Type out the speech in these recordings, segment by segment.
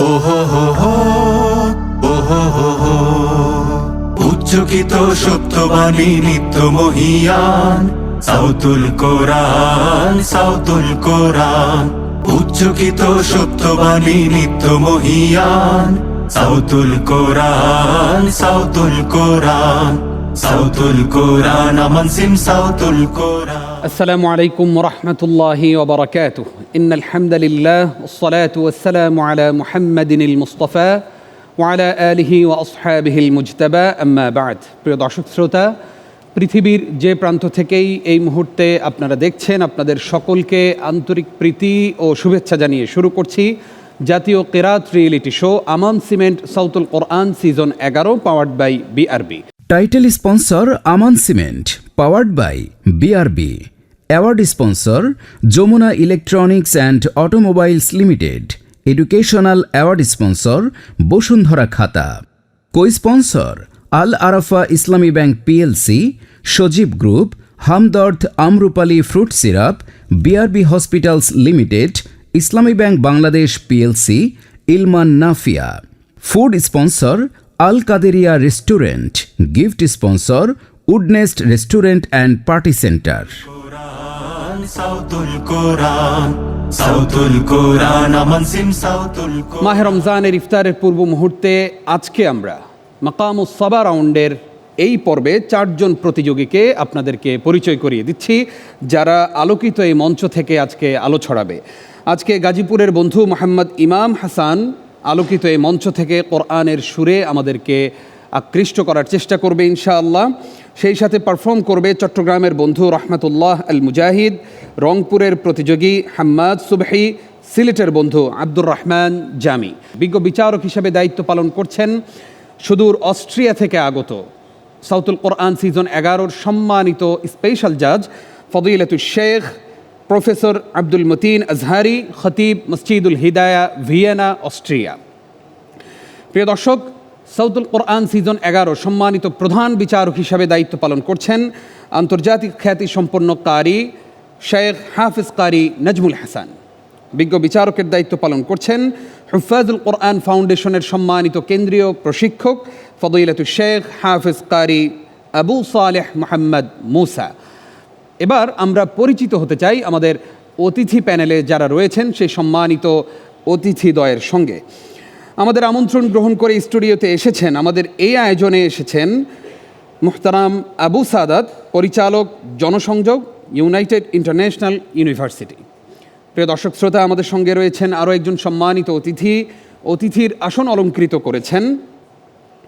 ওহো হো হো, ওহো হো হো। উচ্চকিত সত্যবাণী নিত্য মহিয়ান, সাউতুল কোরআন, সাউতুল কোরআন। উচ্চকিত সত্যবাণী নিত্য মহিয়ান, সাউতুল কোরআন, সাউতুল কোরআন। সাউতুল কোরআন আমান সিম সাউতুল কোরআন। السلام عليكم ورحمة الله وبركاته. إن الحمد لله والصلاة والسلام على محمد المصطفى وعلى آله وأصحابه المجتبى أما بعد. প্রিয় দর্শক শ্রোতা, পৃথিবীর যে প্রান্ত থেকেই এই মুহূর্তে আপনারা দেখছেন, আপনাদের সকলকে আন্তরিক প্রীতি ও শুভেচ্ছা জানিয়ে শুরু করছি জাতীয় কিরাত রিয়েলিটি শো আমান সিমেন্ট সাউতুল কোরআন season 11 powered by BRB. Title sponsor Aman cement, powered by BRB. Award sponsor Jamuna electronics and automobiles limited. Educational award sponsor Bashundhara খাতা। Co sponsor Al Arafah Islami bank PLC, Sajeeb group, Hamdard Amrupali fruit syrup, BRB hospitals limited, Islami bank Bangladesh PLC, Ilman Nafia. Food sponsor Al Qaderia restaurant. Gift sponsor Woodnest restaurant and party center. সাউতুল কোরআন, সাউতুল কোরআন আমান সিম সাউতুল কোরআন। মাহে রমজানের ইফতারের পূর্ব মুহূর্তে আজকে আমরা মাকামুস সাবা রাউন্ডের এই পর্বে 4 জন প্রতিযোগীকে আপনাদেরকে পরিচয় করিয়ে দিচ্ছি, যারা আলোকিত এই মঞ্চ থেকে আজকে আলো ছড়াবে। আজকে গাজীপুরের বন্ধু মোহাম্মদ ইমাম হাসান আলোকিত এই মঞ্চ থেকে কোরআনের সুরে আমাদেরকে আকৃষ্ট করার চেষ্টা করবে ইনশাআল্লাহ। সেই সাথে পারফর্ম করবে চট্টগ্রামের বন্ধু রহমতুল্লাহ আল মুজাহিদ, রংপুরের প্রতিযোগী হাম্মাদ সুবহি, সিলেটের বন্ধু আব্দুর রহমান জামি। বিজ্ঞ বিচারক হিসেবে দায়িত্ব পালন করছেন সুদূর অস্ট্রিয়া থেকে আগত সাউতুল কোরআন সিজন 11-র সম্মানিত স্পেশাল জাজ ফদিলাতুল শেখ প্রফেসর আব্দুল মতিন আজহারি, খতিব মসজিদুল হিদায়া, ভিয়েনা, অস্ট্রিয়া। প্রিয় দর্শক, সাউতুল কোরআন সিজন 11 সম্মানিত প্রধান বিচারক হিসাবে দায়িত্ব পালন করছেন আন্তর্জাতিক খ্যাতিসম্পন্ন কারি শেখ হাফিজ কারি নাজমুল হাসান। বিজ্ঞ বিচারকের দায়িত্ব পালন করছেন হুফাজুল কোরআন ফাউন্ডেশনের সম্মানিত কেন্দ্রীয় প্রশিক্ষক ফদিলাতুল শেখ হাফিজ কারি আবু সালেহ মোহাম্মদ মুসা। এবার আমরা পরিচিত হতে চাই আমাদের অতিথি প্যানেলে যারা রয়েছেন সেই সম্মানিত অতিথিদ্বয়ের সঙ্গে। আমাদের আমন্ত্রণ গ্রহণ করে স্টুডিওতে এসেছেন, আমাদের এই আয়োজনে এসেছেন মুহতারাম আবু সাদাত, পরিচালক জনসংযোগ, ইউনাইটেড ইন্টারন্যাশনাল ইউনিভার্সিটি। প্রিয় দর্শক শ্রোতা, আমাদের সঙ্গে রয়েছেন আরও একজন সম্মানিত অতিথি। অতিথির আসন অলঙ্কৃত করেছেন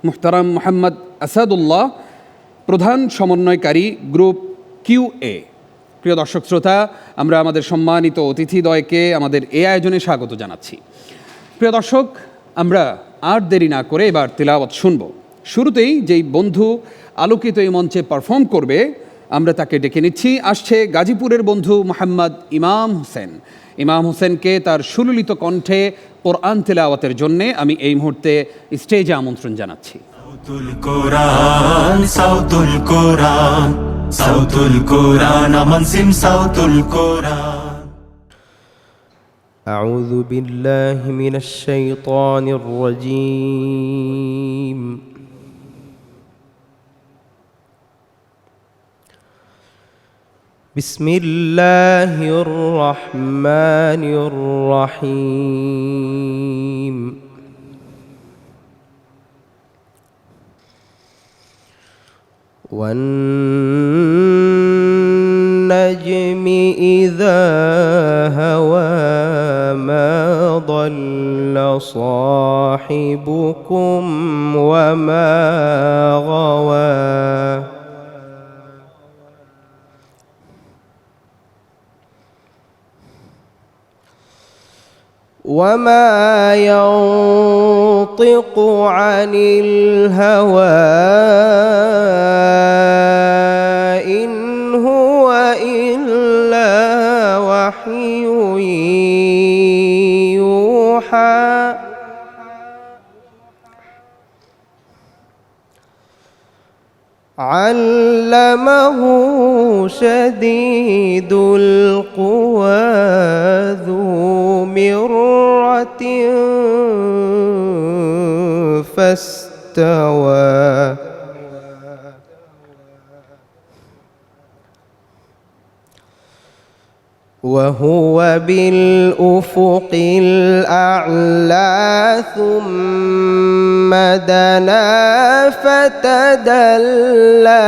মুহতারাম মোহাম্মদ আসাদুল্লাহ, প্রধান সমন্বয়কারী গ্রুপ QA। প্রিয় দর্শক শ্রোতা, আমরা আমাদের সম্মানিত অতিথিদ্বয়কে আমাদের এই আয়োজনে স্বাগত জানাচ্ছি। প্রিয় দর্শক, আমরা আর দেরি না করে এবার তিলাওয়াত শুনব। শুরুতেই যেই বন্ধু আলোকিত এই মঞ্চে পারফর্ম করবে আমরা তাকে ডেকে নিচ্ছি। আসছে গাজীপুরের বন্ধু মোহাম্মদ ইমাম হোসেন। ইমাম হোসেনকে তার সুললিত কণ্ঠে কোরআন তিলাওয়াতের জন্যে আমি এই মুহূর্তে স্টেজে আমন্ত্রণ জানাচ্ছি। সাউতুল কোরআন, সাউতুল কোরআন, সাউতুল কোরআন আমান সিম সাউতুল কোরআন। أعوذ بالله من الشيطان الرجيم. بسم الله الرحمن الرحيم. والنجم إذا هوى ما ضل صاحبكم وما غوى وما ينطق عن الهوى إن هو إلا وحي يوحى علمه شديد القوى ذو مرة فاستوى وهو بالأفق الأعلى ثم دنا فتدلى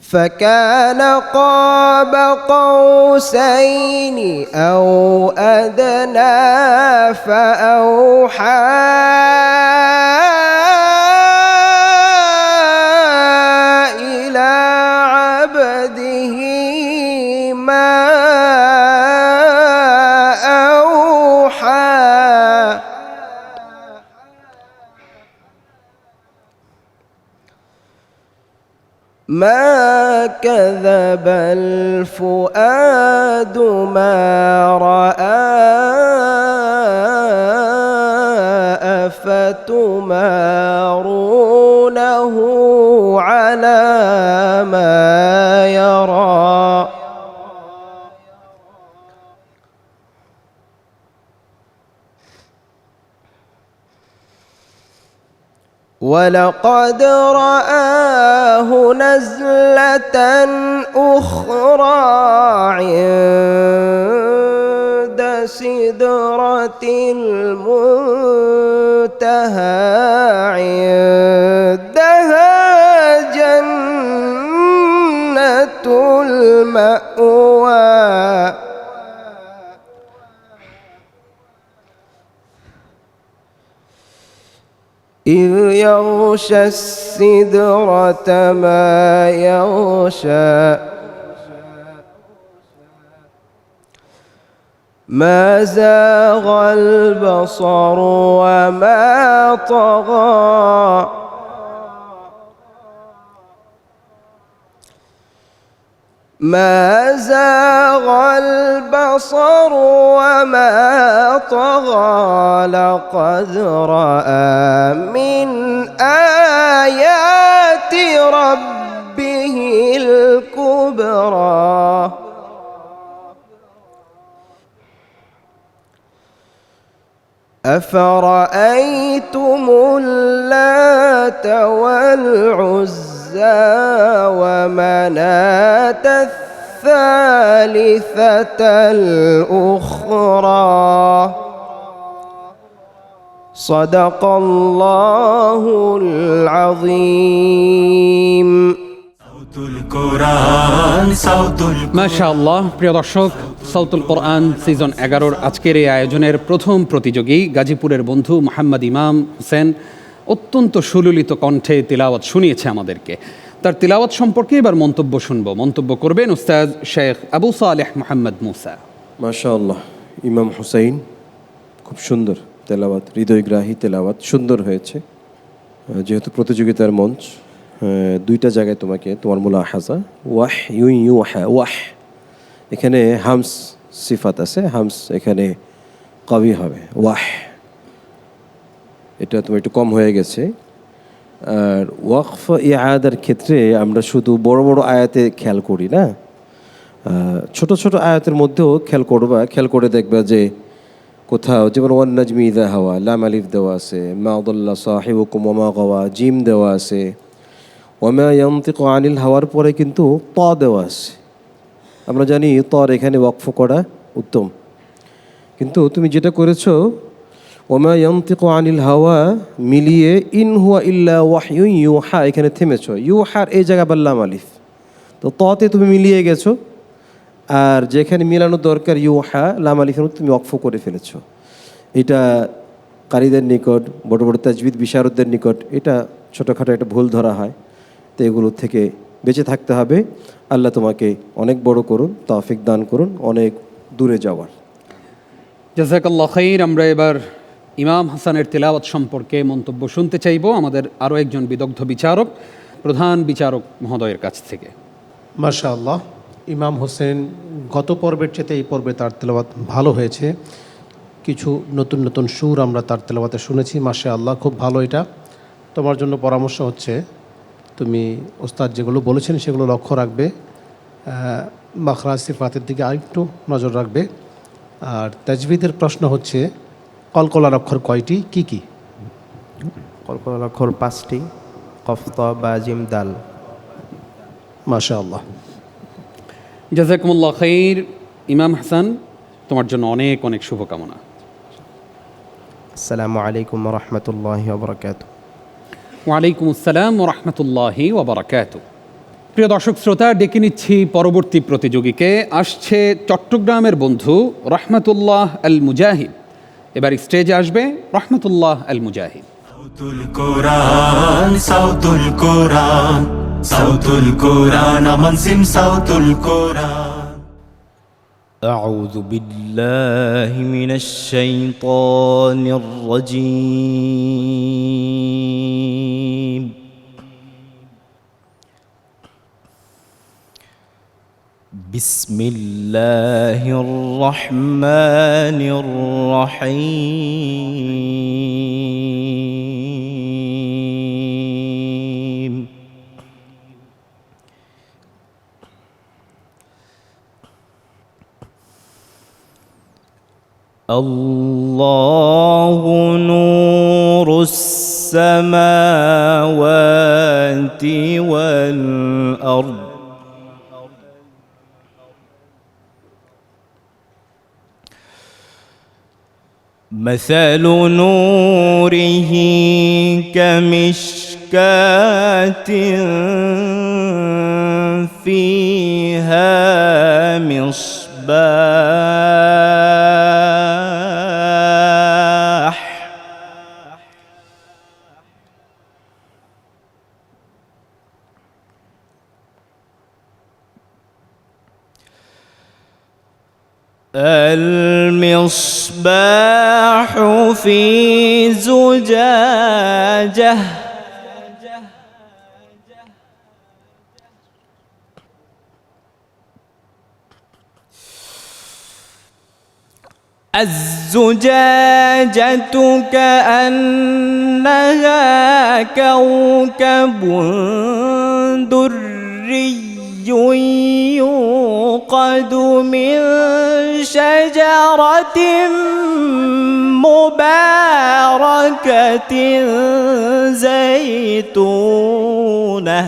فكان قاب قوسين أو أدنى فأوحى إلى عبده ما أوحى ما كذب الفؤاد ما رأى أفتمارونه على ما يرى ولقد رآه نزلة أخرى عند سدرة المنتهى عندها جنة المأوى إذ يغشى السدرة ما يغشى ما زاغ البصر وما طغى ما زاغ البصر وما طغى لقد رأى من آيات ربه الكبرى أفرأيتم اللات والعزى ومناة الثالثة الأخرى صدق الله العظيم সাউতুল কোরআন সাউতুল মাশাআল্লাহ। প্রিয় দর্শক, সাউতুল কোরআন সিজন 11-র আজকের এই আয়োজনের প্রথম প্রতিযোগী গাজীপুরের বন্ধু মোহাম্মদ ইমাম হোসেন অত্যন্ত সুললিত কণ্ঠে তিলাওয়াত শুনিয়েছে আমাদেরকে। তার তিলাওয়াত সম্পর্কে এবার মন্তব্য শুনব। মন্তব্য করবেন উস্তাদ শেখ আবু সালেহ মোহাম্মদ মুসা। মাশাআল্লাহ, ইমাম হুসাইন খুব সুন্দর তেলাওয়াত, হৃদয়গ্রাহী তেলাওয়াত সুন্দর হয়েছে। যেহেতু প্রতিযোগিতার মঞ্চ, দুইটা জায়গায় তোমাকে তোমার মুলাহাজা ওয়াহ ইউহা ওয়াহ, এখানে হামস সিফাত আছে, হামস এখানে কবি হবে, ওয়াহ এটা তোমার একটু কম হয়ে গেছে। আর ওয়াকফ ইআদার ক্ষেত্রে আমরা শুধু বড় বড় আয়াতে খেয়াল করি না, ছোট ছোট আয়াতের মধ্যেও খেয়াল করে দেখবা যে কোথাও যেমন ওয়ান নাজমি ইযা হাওয়া লাম আলিফ দেওয়া আছে, মা দাল্লা সাহিবুকুম ওয়া মা গাওয়া জিম দেওয়া আছে, ওয়া মা ইয়ানতিকু আনিল হাওয়ার পরে কিন্তু ত দেওয়া আছে। আমরা জানি তর এখানে ওয়াকফ করা উত্তম, কিন্তু তুমি যেটা করেছো ওমা ইয়ানতিকু আনিল হাওয়া মিলিয়ে ইন হুয়া ইল্লা ওয়াহয়ুন ইউহা এখানে থেমেছো, ইউহার এই জায়গা বাল্লাম আলিফ, তো ততে তুমি মিলিয়ে গেছো। আর যেখানে মিলানোর দরকার ইউহা লাম আলিফের তুমি ওয়াকফ করে ফেলেছো। এটা কারীদের নিকট, বড় বড় তাজবিদ বিশারদদের নিকট এটা ছোটোখাটো একটা ভুল ধরা হয়। তো এগুলোর থেকে বেঁচে থাকতে হবে। আল্লাহ তোমাকে অনেক বড় করুন, তৌফিক দান করুন অনেক দূরে যাওয়ার। জাযাকাল্লাহ খাইর। আমরা এবার ইমাম হাসানের তিলাওয়াত সম্পর্কে মন্তব্য শুনতে চাইব আমাদের আরও একজন বিদগ্ধ বিচারক, প্রধান বিচারক মহোদয়ের কাছ থেকে। মাশাআল্লাহ, ইমাম হোসেন গত পর্বের চেয়ে এই পর্বে তার তেলাওয়াত ভালো হয়েছে। কিছু নতুন নতুন সুর আমরা তার তেলাওয়াতে শুনেছি। মাশাআল্লাহ, খুব ভালো। এটা তোমার জন্য পরামর্শ হচ্ছে তুমি ওস্তাদ যেগুলো বলেছেন সেগুলো লক্ষ্য রাখবে। মাখরাজ সিফাতের দিকে আরেকটু নজর রাখবে। আর তাজবিদের প্রশ্ন হচ্ছে কলকলার অক্ষর কয়টি, কি কি? কলকলার অক্ষর 5টি, কফ ত বা জিম দাল। মাশাআল্লাহ। জাযাকুমুল্লাহ খাইর। ইমাম হাসান, তোমার জন্য অনেক অনেক শুভকামনা। আসসালামু আলাইকুম ওয়া রাহমাতুল্লাহি ওয়া বারাকাতুহু। ওয়ালাইকুম আসসালাম ওয়া রাহমাতুল্লাহি ওয়া বারাকাতুহু। প্রিয় দর্শক শ্রোতা, ডেকে নিচ্ছি পরবর্তী প্রতিযোগীকে। আসছে চট্টগ্রামের বন্ধু রহমতুল্লাহ আল মুজাহিদ। এবার স্টেজে আসবে রহমতুল্লাহ আল মুজাহিদ। সাউতুল কোরআন, সাউতুল কোরআন, সাউতুল কোরআন, আমান সিম সাউতুল কোরআন। أعوذ بالله من الشيطان الرجيم. بسم الله الرحمن الرحيم. الله نور السماوات والأرض. مثل نوره كمشكاة فيها مصباح المصباح في زجاجة الزجاجة كأنها كوكب دري يوقد من شجرة مباركة زيتونة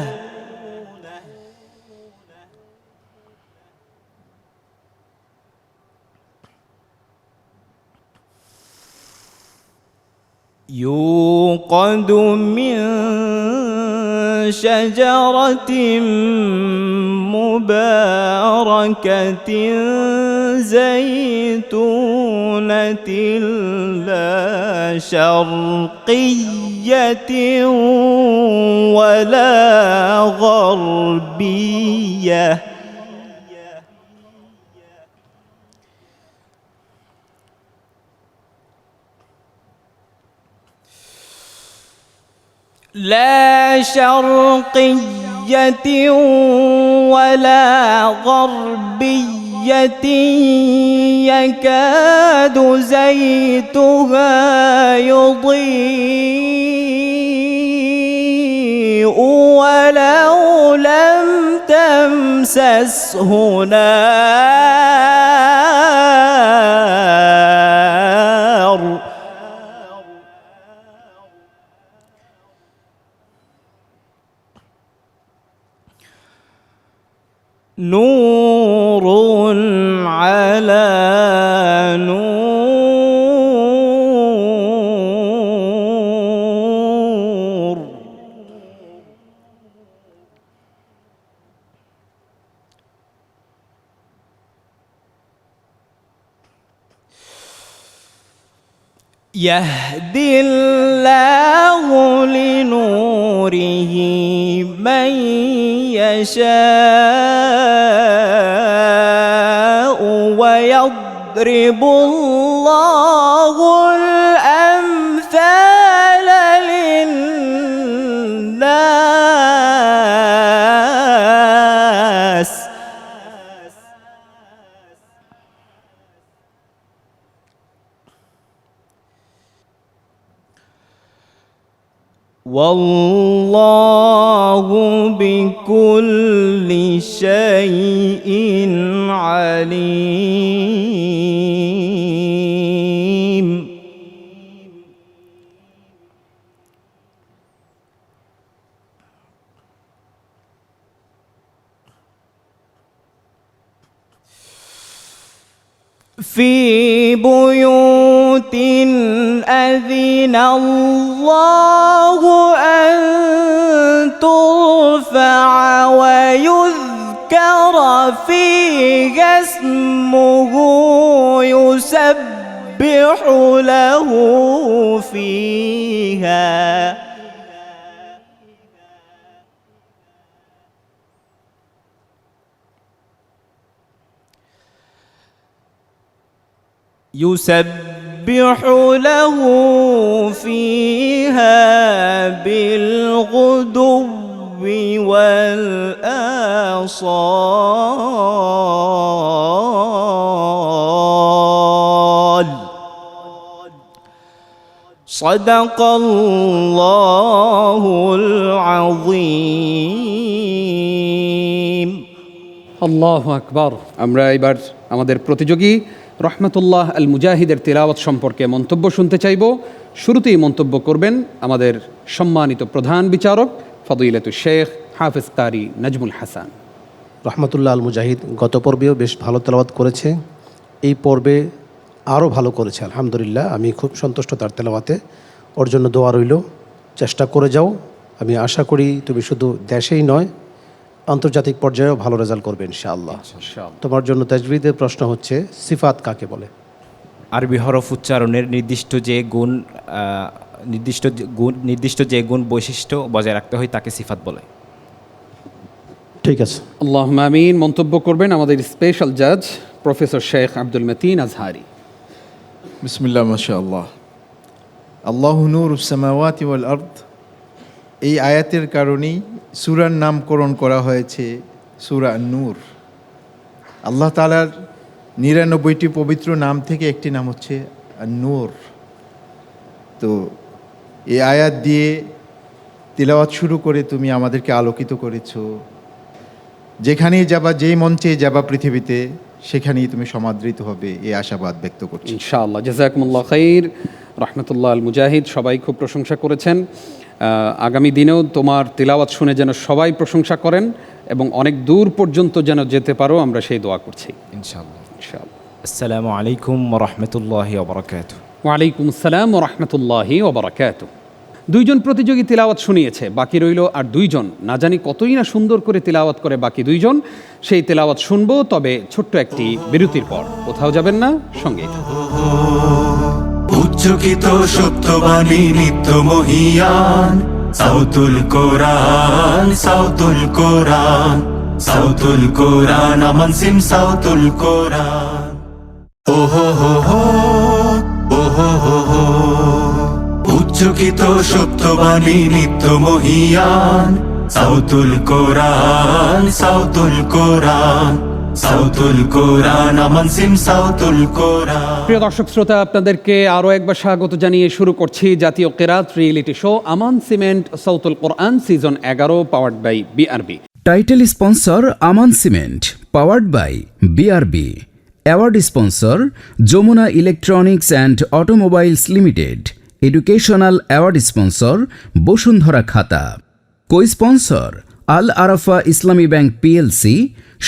يوقد من شجرة مباركة زيتونة لا شرقية ولا غربية لا شرقية ولا غربية يكاد زيتها يضيء ولو لم تمسسه نار نور على نور يهدي الله لنوره من يشاء ويضرب الله الأمثال للناس والله بكل شيء عليم. في بيوت أذن الله أن ترفع ويذكر فيها اسمه يسبح له فيها بالغدو والآصال. صدق الله العظيم. আল্লাহু আকবার। আমরা এবার আমাদের প্রতিযোগী রহমতুল্লাহ আল মুজাহিদের তিলাওয়াত সম্পর্কে মন্তব্য শুনতে চাইব। শুরুতেই মন্তব্য করবেন আমাদের সম্মানিত প্রধান বিচারক ফদিলাতুল শেখ হাফেজ কারি নাজমুল হাসান। রহমতুল্লাহ আল মুজাহিদ গত পর্বেও বেশ ভালো তেলাওয়াত করেছে, এই পর্বে আরও ভালো করেছে আলহামদুলিল্লাহ। আমি খুব সন্তুষ্ট তার তেলাওয়াতে। ওর জন্য দোয়া রইল, চেষ্টা করে যাও। আমি আশা করি তুমি শুধু দেশেই নয় আন্তর্জাতিক পর্যায়েও ভালো রেজাল্ট করবে ইনশাআল্লাহ। তোমার জন্য তাজবিদের প্রশ্ন হচ্ছে, সিফাত কাকে বলে? আরবি হরফ উচ্চারণের নির্দিষ্ট যে গুণ বৈশিষ্ট্য বজায় রাখতে হয় তাকে সিফাত বলে। ঠিক আছে, আল্লাহুম্মা আমিন। মন্তব্য করবেন আমাদের স্পেশাল জাজ প্রফেসর শেখ আব্দুল মতিন আজহারি। বিসমিল্লাহ মাশাআল্লাহ। আল্লাহু নূরুস সামাওয়াতি ওয়াল আরদ, এই আয়াতের কারণেই সূরার নামকরণ করা হয়েছে সূরা আন-নূর। আল্লাহ তাআলার ৯৯টি পবিত্র নাম থেকে একটি নাম হচ্ছে আন-নূর। তো এই আয়াত দিয়ে তিলাওয়াত শুরু করে তুমি আমাদেরকে আলোকিত করেছো। যেখানেই যাবা, যেই মঞ্চে যাবা পৃথিবীতে, সেখানেই তুমি সমাদৃত হবে, এই আশাবাদ ব্যক্ত করছি ইনশাআল্লাহ। জাযাকুমুল্লাহ খাইর। রহমতুল্লাহ আল মুজাহিদ সবাই খুব প্রশংসা করেছেন। আগামী দিনেও তোমার তিলাওয়াত শুনে যেন সবাই প্রশংসা করেন এবং অনেক দূর পর্যন্ত যেন যেতে পারো, আমরা সেই দোয়া করছি ইনশাআল্লাহ। ইনশাআল্লাহ। আসসালামু আলাইকুম ওয়া রাহমাতুল্লাহি ওয়া বারাকাতুহু। ওয়ালাইকুম আসসালাম ওয়া রাহমাতুল্লাহি ওয়া বারাকাতুহু। দুইজন প্রতিযোগী তিলাওয়াত শুনিয়েছে, বাকি রইল আর দুইজন। না জানি কতই না সুন্দর করে তিলাওয়াত করে বাকি দুইজন, সেই তিলাওয়াত শুনবো, তবে ছোট্ট একটি বিরতির পর। কোথাও যাবেন না, সঙ্গেই থাকুন। উচ্চকিত সত্যবাণী নিত্য মহিয়ান সাউতুল কোরআন, সাউতুল কোরআন, সাউতুল কোরআন, আমান সিম সাউতুল কোরআন। ওহো হো হো, ওহো হো হো। উচ্চকিত সত্যবাণী নিত্য মহিয়ান সাউতুল কোরআন, সাউতুল কোরআন, সাউতুল কোরআন, আমান সিম সাউতুল কোরআন। প্রিয় দর্শক শ্রোতা, আপনাদেরকে আরও একবার স্বাগত জানিয়ে শুরু করছি জাতীয় কেরাত রিয়েলিটি শো আমান সিমেন্ট সাউতুল কোরআন season 11, powered by BRB. Title sponsor Aman cement, powered by BRB. Award sponsor Jamuna electronics and automobiles limited. Educational award sponsor Bashundhara খাতা। Co sponsor Al Arafah Islami bank PLC,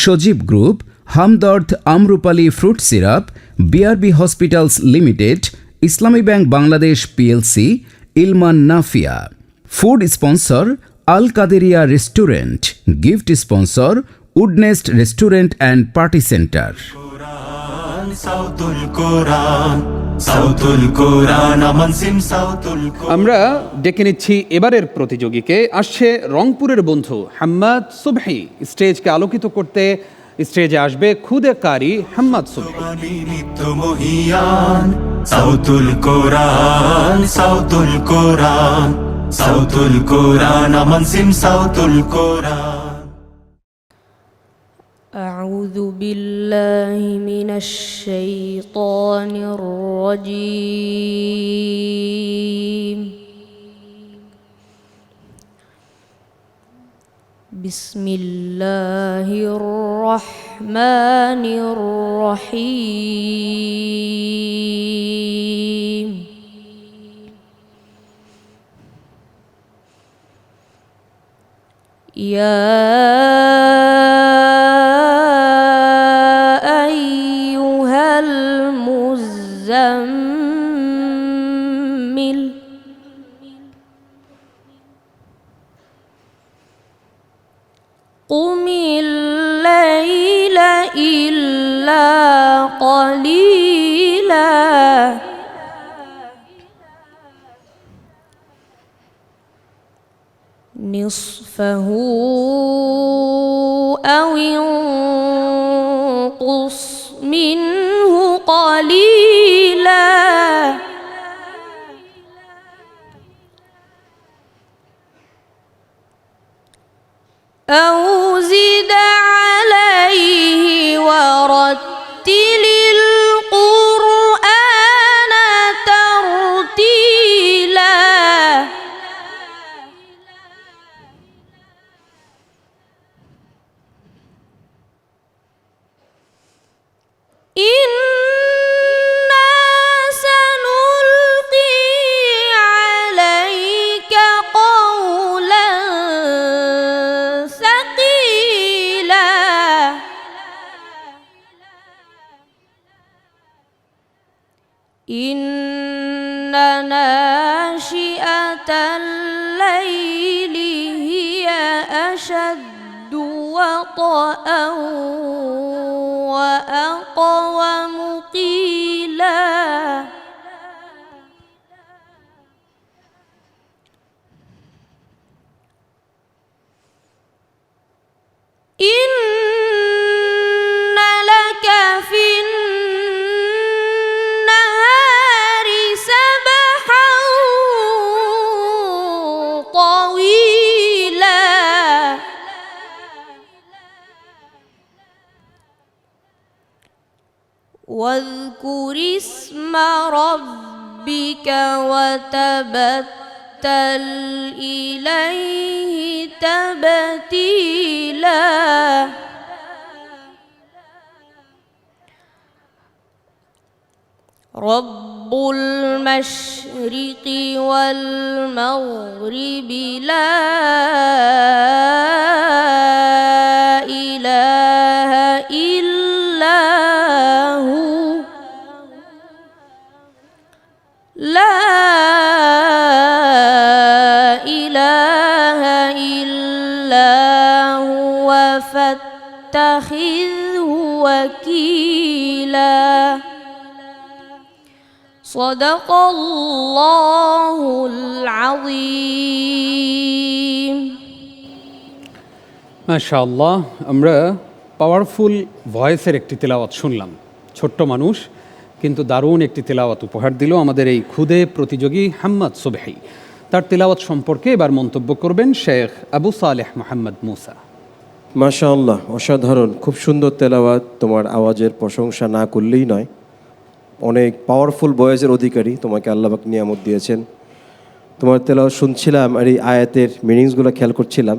Sajeeb group, Hamdard Amrupali fruit syrup, BRB hospitals limited, Islami bank Bangladesh PLC, Ilman Nafia. Food sponsor Al Qaderia restaurant. Gift sponsor Woodnest restaurant and party center. সাউতুল কোরআন, সাউতুল কোরআন, আমান সিম সাউতুল কোরআন। আমরা ডেকে নিচ্ছি এবারের প্রতিযোগীকে। আসছে রংপুরের বন্ধু হাম্মাদ সুবহি। স্টেজকে আলোকিত করতে স্টেজে আসবে খুদে কারি হাম্মাদ সুবহি। নিত্য মহিয়ান সাউতুল কোরআন, সাউতুল কোরআন, সাউতুল কোরআন, আমান সিম সাউতুল কোরআন। أعوذ بالله من الشيطان الرجيم بسم الله الرحمن الرحيم يا أيها المزمل قم الليل إلا قليلا نصفه أو انقص منه قليلا أو زد عليه ورتل القرآن ترتيلا إنا سنلقي عليك قولا ثقيلا إن ناشئة الليل هي أشد وطئا وأقوم قيلا إن لك في النهار سبحا طويلا واذكر اسم ربك وتبتل إليه تبتيلا رب المشرق والمغرب لا إله إلا هو لا إله إلا هو فاتخذه وكيلا صدق الله العظيم মাশাআল্লাহ, আমরা পাওয়ারফুল ভয়েসের একটি তেলাওয়াত শুনলাম। ছোট্ট মানুষ কিন্তু দারুণ একটি তেলাওয়াত উপহার দিল আমাদের এই খুদে প্রতিযোগী হাম্মাদ সুবহি। তার তেলাওয়াত সম্পর্কে এবার মন্তব্য করবেন শেখ আবু সালেহ মোহাম্মদ মুসা। মাশাআল্লাহ, অসাধারণ, খুব সুন্দর তেলাওয়াত। তোমার আওয়াজের প্রশংসা না করলেই নয়। অনেক পাওয়ারফুল ভয়েসের অধিকারী তোমাকে আল্লাহ পাক নিয়ামত দিয়েছেন। তোমার তেলাওয়াত শুনছিলাম আর এই আয়াতের মিনিংসগুলো খেয়াল করছিলাম।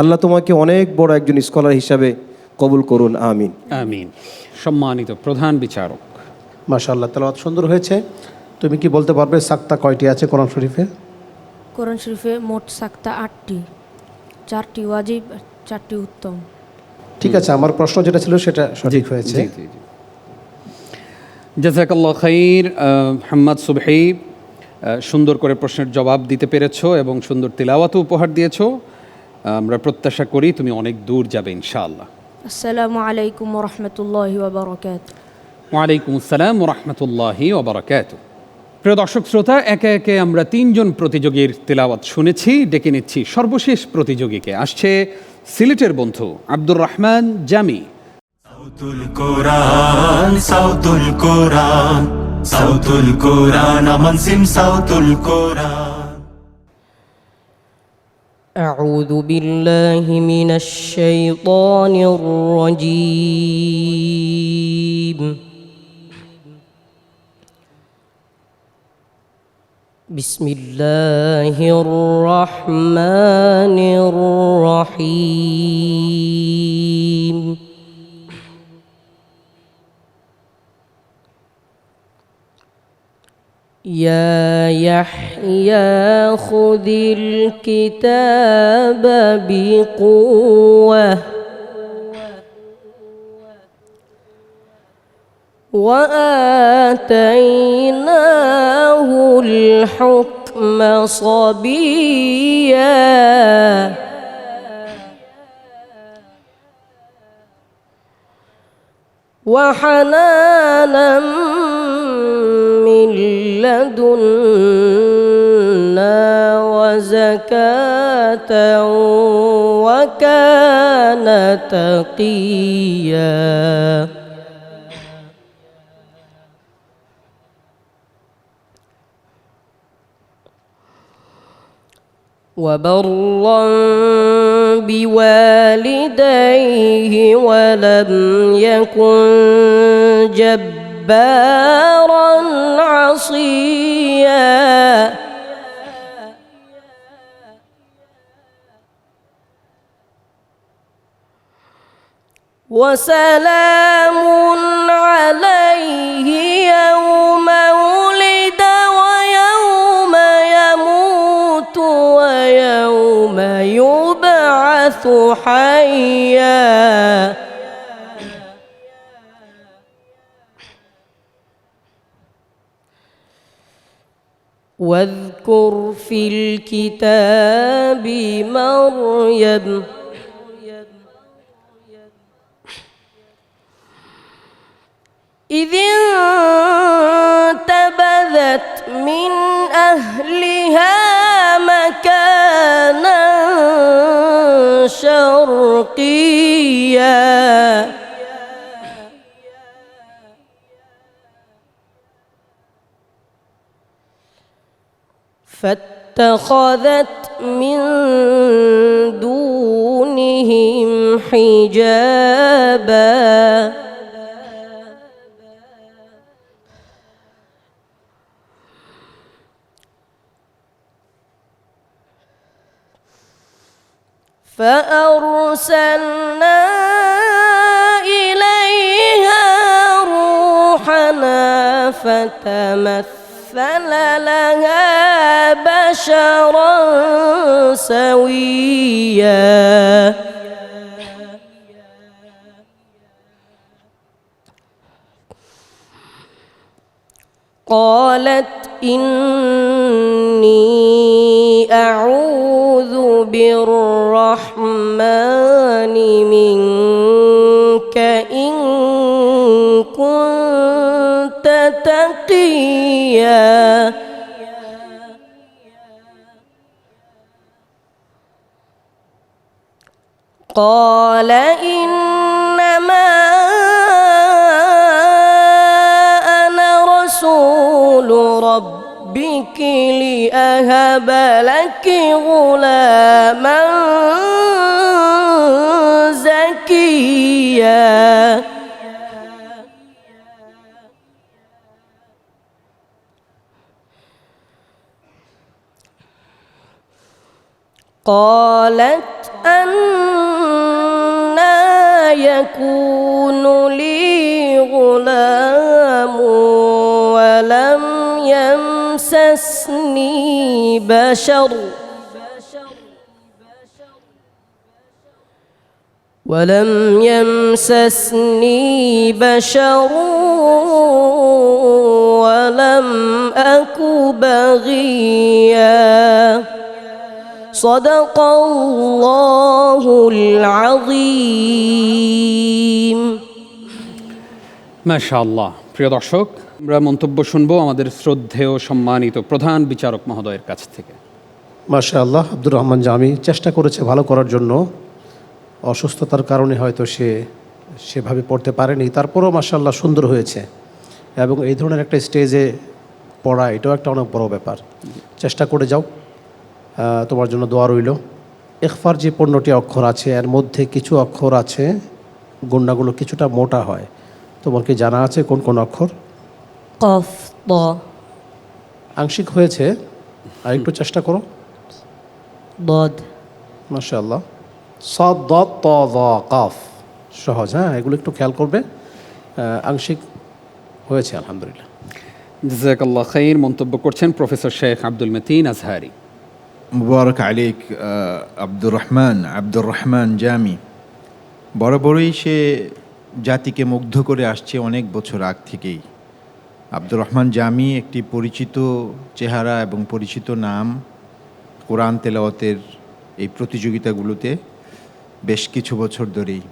আল্লাহ তোমাকে অনেক বড় একজন স্কলার হিসাবে কবুল করুন, আমিন আমিন। সম্মানিত প্রধান বিচারক, মাশাআল্লাহ, তেলাওয়াত সুন্দর হয়েছে। তুমি কি বলতে পারবে সাক্তা কয়টি আছে কোরআন শরীফে? কোরআন শরীফে মোট সাক্তা 8টি, 4টি ওয়াজিব, 4টি উত্তম। ঠিক আছে, আমার প্রশ্ন যেটা ছিল সেটা সঠিক হয়েছে। জি জি জি, জাযাকাল্লাহ খাইর। হাম্মাদ সুবহি, সুন্দর করে প্রশ্নের জবাব দিতে পেরেছো এবং সুন্দর তিলাওয়াতও উপহার দিয়েছো। আমরা প্রত্যাশা করি তুমি অনেক দূর যাবে ইনশাআল্লাহ। আসসালামু আলাইকুম ওয়া রাহমাতুল্লাহি ওয়া বারাকাতুহু। ওয়ালাইকুম আসসালাম ওয়া রাহমাতুল্লাহি ওয়া বারাকাতুহু। প্রিয় দর্শক শ্রোতা, একে একে আমরা 3 জন প্রতিযোগীর তিলাওয়াত শুনেছি। ডেকে নিচ্ছি সর্বশেষ প্রতিযোগীকে। আসছে সিলেটের বন্ধু আব্দুর রহমান জামি। সাউতুল কোরআন, সাউতুল কোরআন, সাউতুল কোরআন, আমান সিম সাউতুল কোরআন। أعوذ بالله من الشيطان الرجيم بسم الله الرحمن الرحيم يا يحيى خذ الكتاب بقوة وآتيناه الحكم صبيا وحنانا من لدنا وزكاة وكان تقيا وبرا بوالديه ولم يكن جبارا عصيا وسلام عليه يوم ولد ويوم يموت ويوم يبعث حيا واذكر في الكتاب مريم إذ انتبذت من أهلها مكانا شرقيا فاتخذت من دونهم حجابا فأرسلنا إليها روحنا فتمثل لها بشرا سويا قالت إني أعوذ بالرحمن منك إن كنت تقيا قال إنما أنا رسول ربك لأهب لك غلاما زكيا قالت أنى يكون لي غلام ولم يمسسني بشر ولم أك بغيا صدق الله العظيم মাশাআল্লাহ। প্রিয় দর্শক, আমরা মন্তব্য শুনবো আমাদের শ্রদ্ধেয় সম্মানিত প্রধান বিচারক মহোদয়ের কাছ থেকে। মাশাআল্লাহ, আব্দুর রহমান জামি চেষ্টা করেছে ভালো করার জন্য। অসুস্থতার কারণে হয়তো সে সেভাবে পড়তে পারেনি, তারপরেও মাশাআল্লাহ সুন্দর হয়েছে। এবং এই ধরনের একটা স্টেজে পড়া এটাও একটা অনেক বড় ব্যাপার। চেষ্টা করে যাও, তোমার জন্য দোয়া রইল। ইখফার যে 15টি অক্ষর আছে এর মধ্যে কিছু অক্ষর আছে গুণাগুলো কিছুটা মোটা হয়। তোমার কি জানা আছে কোন কোন অক্ষর? قف ض আংশিক হয়েছে, আর একটু চেষ্টা করো। ضاد মাশাআল্লাহ। সাদ দাদ ত যা কাফ, সহজ। হ্যাঁ, এগুলো একটু খেয়াল করবে। আংশিক হয়েছে আলহামদুলিল্লাহ। জাযাকাল্লাহ খাইর। মন্তব্য করছেন প্রফেসর শেখ আব্দুল মতিন আজহারি। মুবারক আলিক আব্দুর রহমান জামি। বরাবরই সে জাতিকে মুগ্ধ করে আসছে অনেক বছর আগ থেকেই। আব্দুর রহমান জামি একটি পরিচিত চেহারা এবং পরিচিত নাম কোরআন তেলাওয়াতের এই প্রতিযোগিতাগুলোতে বেশ কিছু বছর ধরেই।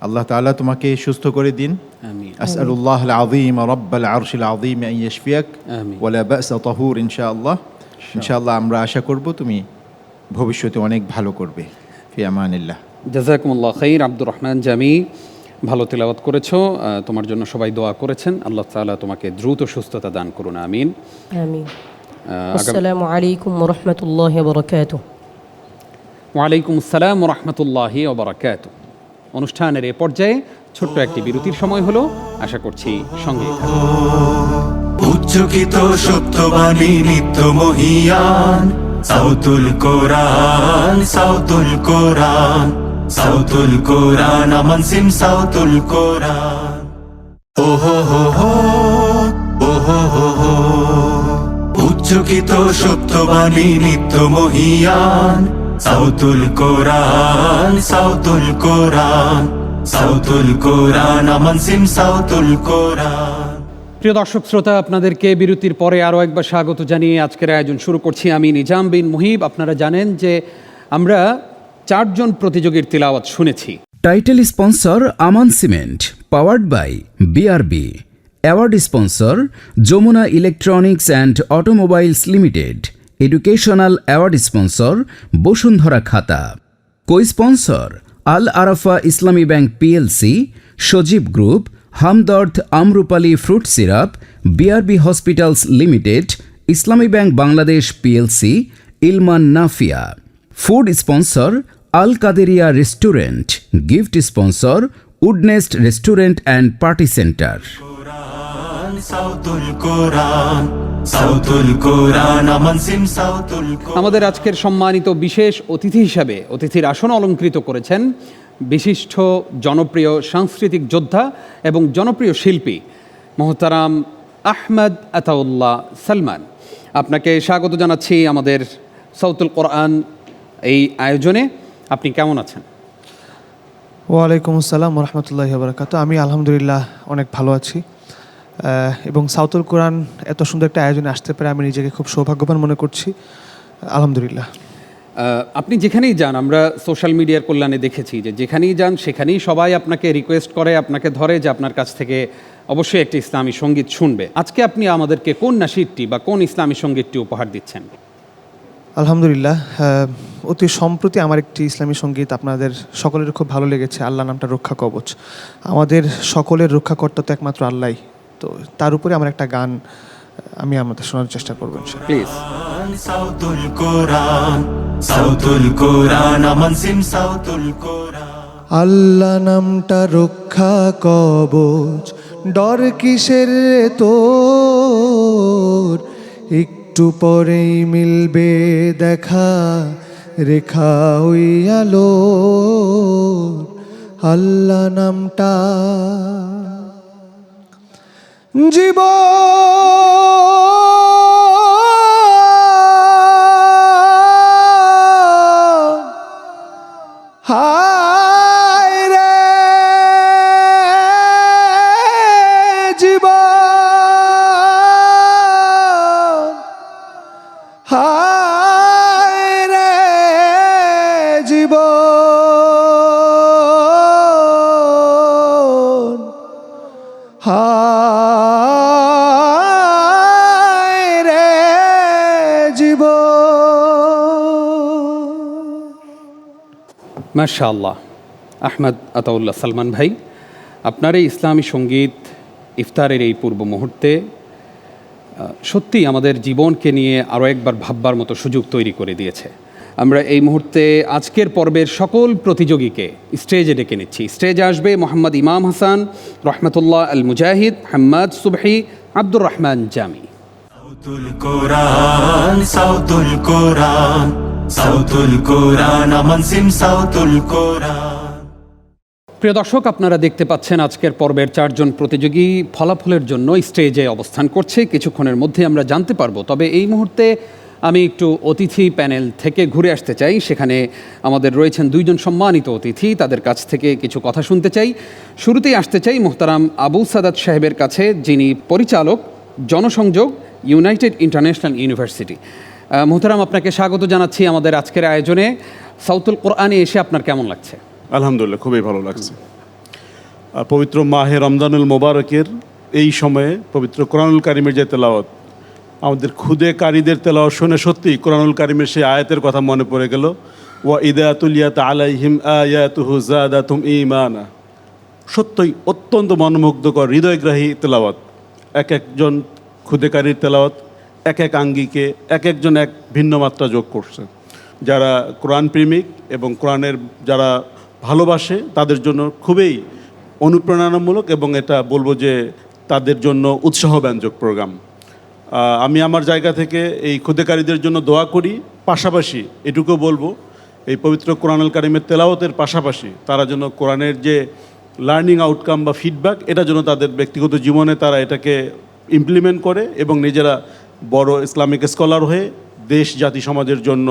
আল্লাহ তাআলা তোমাকে সুস্থ করে দিন। আমিন। আসআলুল্লাহ আল আযীম রাব্বাল আরশিল আযীম আন ইয়াশফিয়াক আমিন। ওয়ালা বা'সা তাহুর ইনশাআল্লাহ। ইনশাআল্লাহ আমরা আশা করব তুমি ভবিষ্যতে অনেক ভালো করবে। ফি আমানিল্লাহ। জাযাকুমুল্লাহ খাইর। আব্দুর রহমান জামি, ভালো তেলাওয়াত করেছো। তোমার জন্য সবাই দোয়া করেছেন। আল্লাহ তাআলা তোমাকে দ্রুত সুস্থতা দান করুন। আমিন। آمين السلام عليكم ورحمة الله وبركاته ওয়ালাইকুম আসসালাম ওয়া রাহমাতুল্লাহি ওয়া বারাকাতুহু। অনুষ্ঠানের এ পর্যায়ে ছোট্ট একটি বিরতির সময় হলো, আশা করছি সঙ্গেই থাকবেন। উচ্চকিত সত্যবাণী নিত্য মহিয়ান সাউতুল কোরআন, সাউতুল কোরআন, সাউতুল কোরআন, আমান সিম সাউতুল কোরআন। ওহো হো হো, ওহো হো হো। উচ্চকিত সত্যবাণী নিত্য মহিয়ান সাউতুল কোরআন, সাউতুল কোরআন, সাউতুল কোরআন, আমান সিম সাউতুল কোরআন। প্রিয় দর্শক শ্রোতা, আপনাদেরকে বিরতির পরে আরও একবার স্বাগত জানিয়ে আজকের আয়োজন শুরু করছি। আমি নিজাম বিন মুহিব। আপনারা জানেন যে আমরা 4 জন প্রতিযোগীর তিলাওয়াত শুনেছি। Title sponsor Aman cement, powered by BRB. Award sponsor Jamuna electronics and automobiles limited. Educational award sponsor Bashundhara খাতা। Co sponsor Al Arafah Islami bank PLC, Sajeeb group, Hamdard Amrupali fruit syrup, BRB hospitals limited, Islami bank Bangladesh PLC, Ilman Nafia. Food sponsor Al Qaderia restaurant. Gift sponsor Woodnest restaurant and party center. সাউতুল কোরআন, সাউতুল কোরআন, আমান সিম সাউতুল কোরআন। আমাদের আজকের সম্মানিত বিশেষ অতিথি হিসাবে অতিথির আসন অলঙ্কৃত করেছেন বিশিষ্ট জনপ্রিয় সাংস্কৃতিক যোদ্ধা এবং জনপ্রিয় শিল্পী মোহতারাম আহমদ আতাউল্লাহ সালমান। আপনাকে স্বাগত জানাচ্ছি আমাদের সাউতুল কোরআন এই আয়োজনে। আপনি কেমন আছেন? ওয়ালাইকুম আসসালাম রহমতুল্লাহি ওয়া বারাকাতুহু। আমি আলহামদুলিল্লাহ অনেক ভালো আছি এবং সাউতুল কোরআন এত সুন্দর একটা আয়োজনে আসতে পারে আমি নিজেকে খুব সৌভাগ্যবান মনে করছি। আলহামদুলিল্লাহ। আপনি যেখানেই যান, আমরা সোশ্যাল মিডিয়ার কল্যাণে দেখেছি যে যেখানেই যান সেখানেই সবাই আপনাকে রিকোয়েস্ট করে, আপনাকে ধরে যে আপনার কাছ থেকে অবশ্যই একটি ইসলামী সঙ্গীত শুনবে। আজকে আপনি আমাদেরকে কোন নাশিদটি বা কোন ইসলামী সঙ্গীতটি উপহার দিচ্ছেন? আলহামদুলিল্লাহ, অতি সম্প্রতি আমার একটি ইসলামী সঙ্গীত আপনাদের সকলের খুব ভালো লেগেছে। আল্লাহ নামটা রক্ষা কবচ। আমাদের সকলের রক্ষাকর্তা তো একমাত্র আল্লাহই। তো তার উপরে আমার একটা গান আমি আমাদের শোনার চেষ্টা করবো প্লিজ। সাউতুল কোরআন, সাউতুল কোরআন, আমান সিম সাউতুল কোরআন। আল্লাহ নামটা রক্ষা কবচ, ডর কিসের তোর, একটু পরেই মিলবে দেখা রেখা ওই আলো। আল্লাহ নামটা জীবন হায় রে জীবন, হায় রে জীবন, হায় রে জীবন। মাশাআল্লাহ। আহমদ আতাউল্লাহ সালমান ভাই, আপনার এই ইসলামী সঙ্গীত ইফতারের এই পূর্ব মুহূর্তে সত্যি আমাদের জীবনকে নিয়ে আরও একবার ভাববার মতো সুযোগ তৈরি করে দিয়েছে। আমরা এই মুহূর্তে আজকের পর্বের সকল প্রতিযোগীকে স্টেজে ডেকে নিচ্ছি। স্টেজে আসবে মোহাম্মদ ইমাম হাসান, রহমতুল্লাহ আল মুজাহিদ, হাম্মাদ সুবহি, আব্দুর রহমান জামি। সাউতুল কোরআন সাউতুল কোরআন সাউতুল কোরআন আমান সিম সাউতুল কোরআন। প্রিয় দর্শক, আপনারা দেখতে পাচ্ছেন আজকের পর্বের চারজন প্রতিযোগী ফলাফলের জন্য স্টেজে অবস্থান করছে। কিছুক্ষণের মধ্যে আমরা জানতে পারবো। তবে এই মুহূর্তে আমি একটু অতিথি প্যানেল থেকে ঘুরে আসতে চাই। সেখানে আমাদের রয়েছেন দুইজন সম্মানিত অতিথি, তাদের কাছ থেকে কিছু কথা শুনতে চাই। শুরুতেই আসতে চাই মোহতারাম আবু সাদাত সাহেবের কাছে, যিনি পরিচালক জনসংযোগ ইউনাইটেড ইন্টারন্যাশনাল ইউনিভার্সিটি। মোহতারাম, আপনাকে স্বাগত জানাচ্ছি আমাদের আজকের আয়োজনে। সাউতুল কোরআনে এসে আপনার কেমন লাগছে? আলহামদুলিল্লাহ, খুবই ভালো লাগছে। পবিত্র মাহে রমজানুল মোবারকের এই সময়ে পবিত্র কোরআনুল কারিমের যে তেলাওয়াত, আমাদের খুদে কারীদের তেলাওয়াত শুনে সত্যিই কোরআনুল কারিমের সেই আয়াতের কথা মনে পড়ে গেল, ওয়া ইদা তুলিয়াত আলাইহিম আয়াতুহু যাদাতুম ঈমানা। সত্যই অত্যন্ত মনোমুগ্ধকর, হৃদয়গ্রাহী তেলাওয়াত। এক একজন খুদে কারীর তেলাওয়াত এক এক আঙ্গিকে এক একজন এক ভিন্ন মাত্রা যোগ করছে। যারা কোরআন প্রেমিক এবং কোরআনের যারা ভালোবাসে তাদের জন্য খুবই অনুপ্রেরণামূলক এবং এটা বলবো যে তাদের জন্য উৎসাহব্যঞ্জক প্রোগ্রাম। আমি আমার জায়গা থেকে এই খুদেকারীদের জন্য দোয়া করি। পাশাপাশি এটুকু বলবো, এই পবিত্র কোরআনুল কারিমের তেলাওয়াতের পাশাপাশি তারা যেন কোরআনের যে লার্নিং আউটকাম বা ফিডব্যাক, এটা যেন তাদের ব্যক্তিগত জীবনে তারা এটাকে ইমপ্লিমেন্ট করে এবং নিজেরা বড় ইসলামিক স্কলার হয়ে দেশ জাতি সমাজের জন্য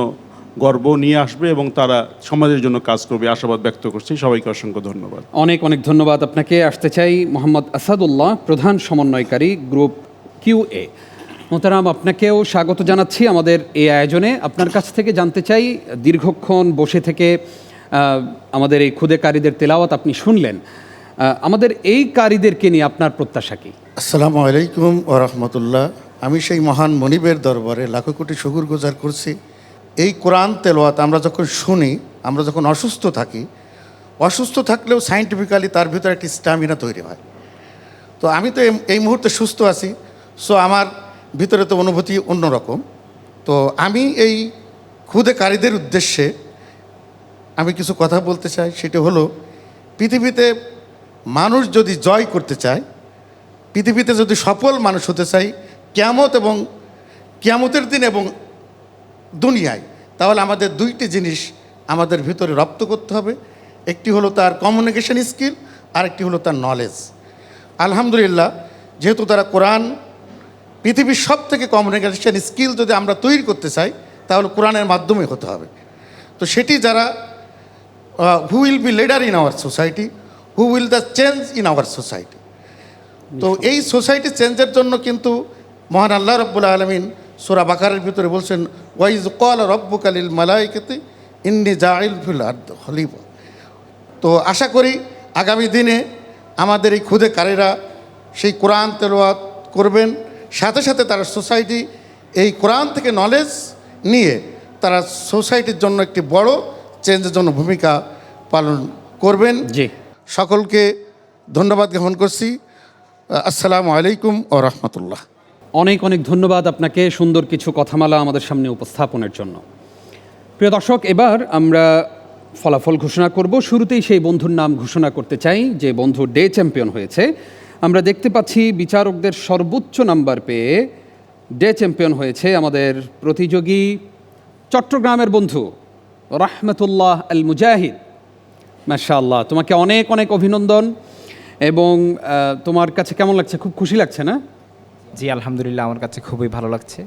গর্ব নিয়ে আসবে এবং তারা সমাজের জন্য কাজ করবে, আশাবাদ ব্যক্ত করছি। সবাইকে অসংখ্য ধন্যবাদ। অনেক অনেক ধন্যবাদ আপনাকে। আসতে চাই মোহাম্মদ আসাদুল্লাহ, প্রধান সমন্বয়কারী গ্রুপ QA। মোহতারাম, আপনাকেও স্বাগত জানাচ্ছি আমাদের এই আয়োজনে। আপনার কাছ থেকে জানতে চাই, দীর্ঘক্ষণ বসে থেকে আমাদের এই খুদে কারীদের তেলাওয়াত আপনি শুনলেন, আমাদের এই কারীদেরকে নিয়ে আপনার প্রত্যাশা কি? আসসালামু আলাইকুম ওয়া রাহমাতুল্লাহ। আমি সেই মহান মনিবের দরবারে লাখো কোটি শুকর গুজার করছি। এই কোরআন তেলাওয়াত আমরা যখন শুনি, আমরা যখন অসুস্থ থাকি, অসুস্থ থাকলেও সায়েন্টিফিক্যালি তার ভিতরে একটি স্ট্যামিনা তৈরি হয়। তো আমি তো এই মুহূর্তে সুস্থ আছি, সো আমার ভিতরে তো অনুভূতি অন্যরকম। তো আমি এই খুদে কারীদের উদ্দেশ্যে আমি কিছু কথা বলতে চাই। সেটা হলো, পৃথিবীতে মানুষ যদি জয় করতে চায়, পৃথিবীতে যদি সফল মানুষ হতে চাই কিয়ামত এবং কিয়ামতের দিন এবং দুনিয়ায়, তাহলে আমাদের দুইটি জিনিস আমাদের ভিতরে রপ্ত করতে হবে। একটি হলো তার কমিউনিকেশন স্কিল, আর একটি হলো তার নলেজ। আলহামদুলিল্লাহ, যেহেতু তারা কোরআন, পৃথিবীর সব থেকে কমিউনিকেশন স্কিল যদি আমরা তৈরি করতে চাই তাহলে কোরআনের মাধ্যমে হতে হবে। তো সেটি যারা who will be leader in our society, who will the change in our society. তো এই সোসাইটি চেঞ্জের জন্য কিন্তু মহান আল্লাহ রাব্বুল আলামিন সূরা বাকারার ভিতরে বলছেন, ওয়াইজ ক্বালা রাব্বুকা লিল মালাইকাতি ইন্নী জাইল ফিল আরদি খলিফা। তো আশা করি আগামী দিনে আমাদের এই খুদে কারীরা সেই কোরআন তেলাওয়াত করবেন, সাথে সাথে তারা সোসাইটি এই কোরআন থেকে নলেজ নিয়ে তারা সোসাইটির জন্য একটি বড় চেঞ্জের জন্য ভূমিকা পালন করবেন। জি, সকলকে ধন্যবাদ জ্ঞাপন করছি। আসসালামু আলাইকুম ওয়া রাহমাতুল্লাহ। অনেক অনেক ধন্যবাদ আপনাকে সুন্দর কিছু কথামালা আমাদের সামনে উপস্থাপনের জন্য। প্রিয় দর্শক, এবার আমরা ফলাফল ঘোষণা করব। শুরুতেই সেই বন্ধুর নাম ঘোষণা করতে চাই যে বন্ধু ডে চ্যাম্পিয়ন হয়েছে। আমরা দেখতে পাচ্ছি বিচারকদের সর্বোচ্চ নাম্বার পেয়ে ডে চ্যাম্পিয়ন হয়েছে আমাদের প্রতিযোগী চট্টগ্রামের বন্ধু রাহমাতুল্লাহ আল মুজাহিদ। মাশাআল্লাহ, তোমাকে অনেক অনেক অভিনন্দন। এবং তোমার কাছে কেমন লাগছে? খুব খুশি লাগছে না? জি আলহামদুলিল্লাহ, আমার কাছে খুবই ভালো লাগছে।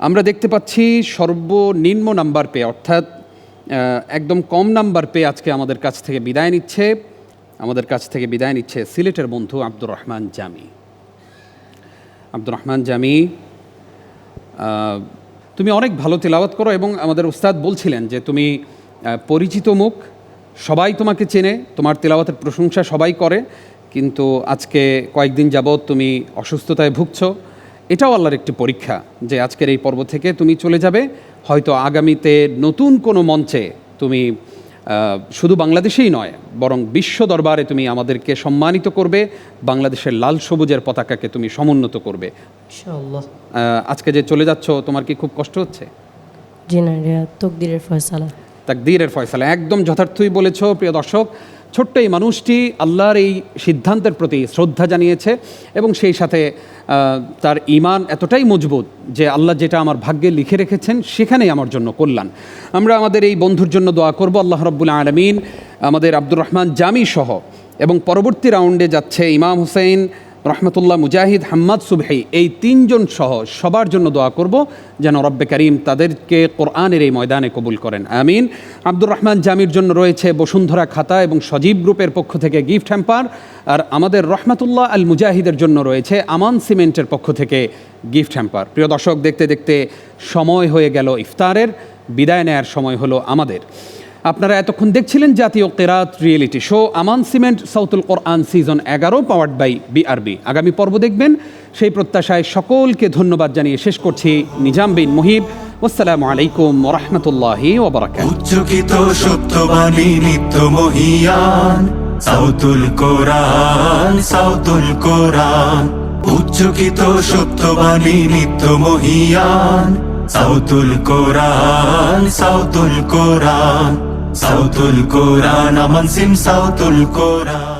আমরা দেখতে পাচ্ছি সর্বনিম্ন নাম্বার পেয়ে, অর্থাৎ একদম কম নাম্বার পেয়ে আজকে আমাদের কাছ থেকে বিদায় নিচ্ছে সিলেটের বন্ধু আব্দুর রহমান জামি। আব্দুর রহমান জামি, তুমি অনেক ভালো তেলাওয়াত করো এবং আমাদের উস্তাদ বলছিলেন যে তুমি পরিচিত মুখ, সবাই তোমাকে চেনে, তোমার তেলাওয়াতের প্রশংসা সবাই করে, কিন্তু আজকে কয়েকদিন যাবৎ তুমি অসুস্থতায় ভুগছো। এটাও আল্লাহর একটি পরীক্ষা যে আজকের এই পর্ব থেকে তুমি চলে যাবে, হয়তো আগামীতে নতুন কোনো মঞ্চে তুমি শুধু বাংলাদেশেই নয় বরং বিশ্ব দরবারে তুমি আমাদেরকে সম্মানিত করবে, বাংলাদেশের লাল সবুজের পতাকাকে তুমি সমুন্নত করবে ইনশাআল্লাহ। আজকে যে চলে যাচ্ছ, তোমার কি খুব কষ্ট হচ্ছে? জি না, তকদিরের ফয়সালা। তাকদীরের ফয়সালা, একদম যথার্থই বলেছ। প্রিয় দর্শক, ছোট্ট এই মানুষটি আল্লাহর এই সিদ্ধান্তের প্রতি শ্রদ্ধা জানিয়েছে এবং সেই সাথে তার ঈমান এতটাই মজবুত যে আল্লাহ যেটা আমার ভাগ্যে লিখে রেখেছেন সেখানেই আমার জন্য কল্যাণ। আমরা আমাদের এই বন্ধুর জন্য দোয়া করব আল্লাহ রাব্বুল আলামিন আমাদের আব্দুর রহমান জামি সহ, এবং পরবর্তী রাউন্ডে যাচ্ছে ইমাম হোসেন রহমতুল্লাহ, মুজাহিদ, হাম্মাদ সুবহি, এই তিনজন সহ সবার জন্য দোয়া করব যেন রব্বে করিম তাদেরকে কোরআনের এই ময়দানে কবুল করেন, আমিন। আব্দুর রহমান জামির জন্য রয়েছে বসুন্ধরা খাতা এবং সজীব গ্রুপের পক্ষ থেকে গিফট হ্যাম্পার, আর আমাদের রহমতুল্লাহ আল মুজাহিদের জন্য রয়েছে আমান সিমেন্টের পক্ষ থেকে গিফট হ্যাম্পার। প্রিয় দর্শক, দেখতে দেখতে সময় হয়ে গেল ইফতারের, বিদায় নেয়ার সময় হলো আমাদের। আপনারা এতক্ষণ দেখছিলেন জাতীয় কেরাত রিয়েলিটি শো আমান সিমেন্ট সাউতুল কোরআন সিজন 11 পাওয়ার্ড বাই বিআরবি। আগামী পর্ব দেখবেন সেই প্রত্যাশায় সকলকে ধন্যবাদ জানিয়ে শেষ করছি নিজাম বিন মুহিব। আসসালামু আলাইকুম ওয়া রাহমাতুল্লাহি ওয়া বারাকাতুহু। উচ্চকিত সত্যবাণী নিত্য মহিয়ান সাউতুল কোরআন, সাউতুল কোরআন। উচ্চকিত সত্যবাণী নিত্য মহিয়ান সাউতুল কোরআন, সাউতুল কোরআন। সাউতুল কোরআন, আমান সিম সাউতুল কোরআন।